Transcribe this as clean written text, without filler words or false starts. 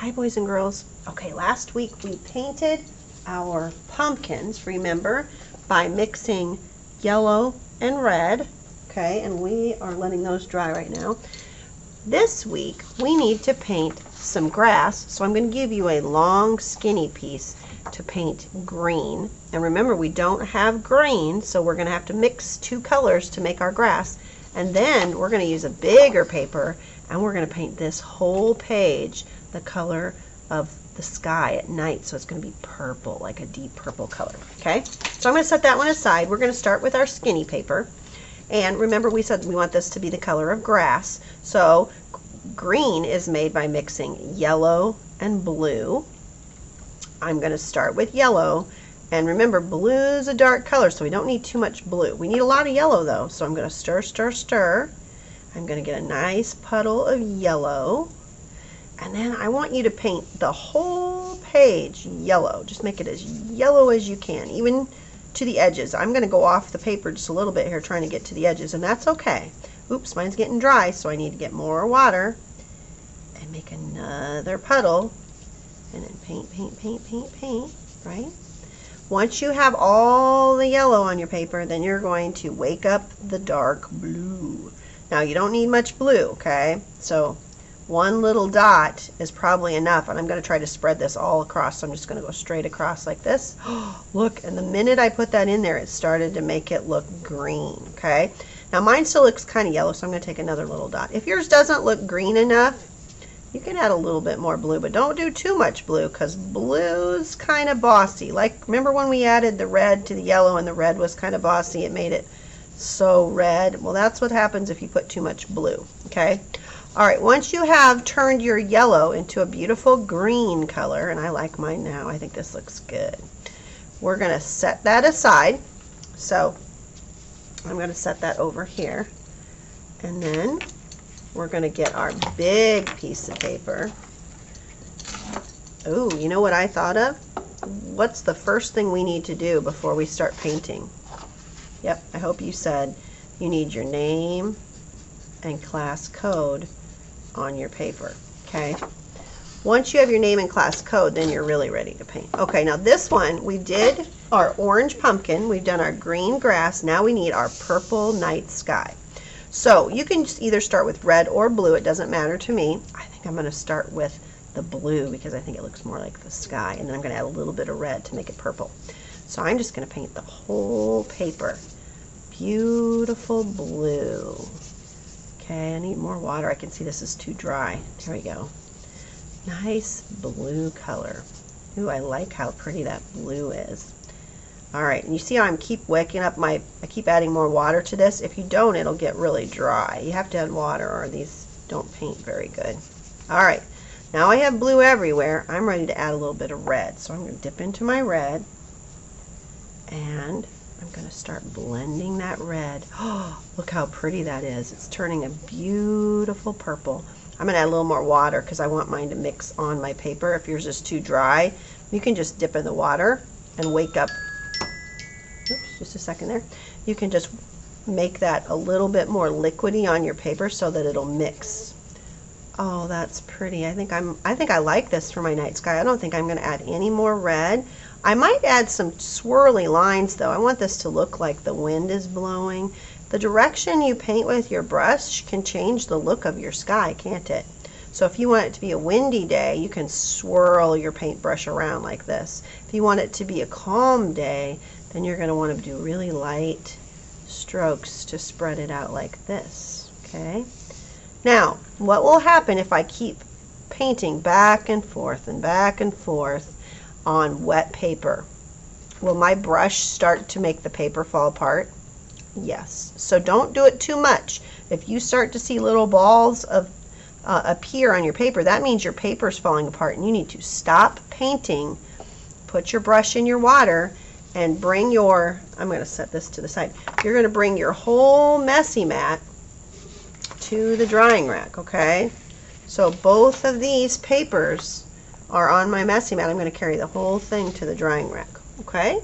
Hi, boys and girls. Okay, last week we painted our pumpkins, remember, by mixing yellow and red. Okay, and we are letting those dry right now. This week we need to paint some grass, so I'm going to give you a long skinny piece to paint green. And remember, we don't have green, so we're going to have to mix two colors to make our grass. And then we're going to use a bigger paper and we're going to paint this whole page the color of the sky at night. So it's going to be purple, like a deep purple color. Okay, so I'm going to set that one aside. We're going to start with our skinny paper. And remember, we said we want this to be the color of grass. So green is made by mixing yellow and blue. I'm going to start with yellow. And remember, blue is a dark color, so we don't need too much blue. We need a lot of yellow, though. So I'm going to stir, stir, stir. I'm going to get a nice puddle of yellow. And then I want you to paint the whole page yellow. Just make it as yellow as you can, even to the edges. I'm going to go off the paper just a little bit here trying to get to the edges, and that's okay. Oops, mine's getting dry, so I need to get more water and make another puddle. And then paint, paint, paint, paint, paint, right? Once you have all the yellow on your paper, then you're going to wake up the dark blue. Now, you don't need much blue, okay? So one little dot is probably enough, and I'm going to try to spread this all across. So I'm just going to go straight across like this. Look, and the minute I put that in there, it started to make it look green, okay? Now, mine still looks kind of yellow, so I'm going to take another little dot. If yours doesn't look green enough, you can add a little bit more blue, but don't do too much blue, because blue's kind of bossy. Like, remember when we added the red to the yellow and the red was kind of bossy? It made it so red. Well, that's what happens if you put too much blue, okay? All right, once you have turned your yellow into a beautiful green color, and I like mine now, I think this looks good. We're going to set that aside. So I'm going to set that over here. And then we're going to get our big piece of paper. Oh, you know what I thought of? What's the first thing we need to do before we start painting? Yep, I hope you said you need your name and class code on your paper, okay? Once you have your name and class code, then you're really ready to paint. Okay, now this one, we did our orange pumpkin, we've done our green grass, now we need our purple night sky. So you can just either start with red or blue, it doesn't matter to me. I think I'm going to start with the blue because I think it looks more like the sky, and then I'm going to add a little bit of red to make it purple. So I'm just going to paint the whole paper beautiful blue. Okay, I need more water. I can see this is too dry. There we go. Nice blue color. Ooh, I like how pretty that blue is. All right, and you see how I keep I keep adding more water to this. If you don't, it'll get really dry. You have to add water or these don't paint very good. All right, now I have blue everywhere. I'm ready to add a little bit of red. So I'm going to dip into my red, and I'm going to start blending that red. Oh, look how pretty that is. It's turning a beautiful purple. I'm going to add a little more water because I want mine to mix on my paper. If yours is too dry, you can just dip in the water and wake up. Oops, just a second there. You can just make that a little bit more liquidy on your paper so that it'll mix. Oh, that's pretty. I think I like this for my night sky. I don't think I'm going to add any more red. I might add some swirly lines though. I want this to look like the wind is blowing. The direction you paint with your brush can change the look of your sky, can't it? So if you want it to be a windy day, you can swirl your paintbrush around like this. If you want it to be a calm day, then you're going to want to do really light strokes to spread it out like this, okay? Now, what will happen if I keep painting back and forth on wet paper? Will my brush start to make the paper fall apart? Yes. So don't do it too much. If you start to see little balls of appear on your paper, that means your paper is falling apart and you need to stop painting, put your brush in your water, and bring your, I'm going to set this to the side, you're going to bring your whole messy mat to the drying rack, okay? So both of these papers are on my messy mat. I'm going to carry the whole thing to the drying rack, okay?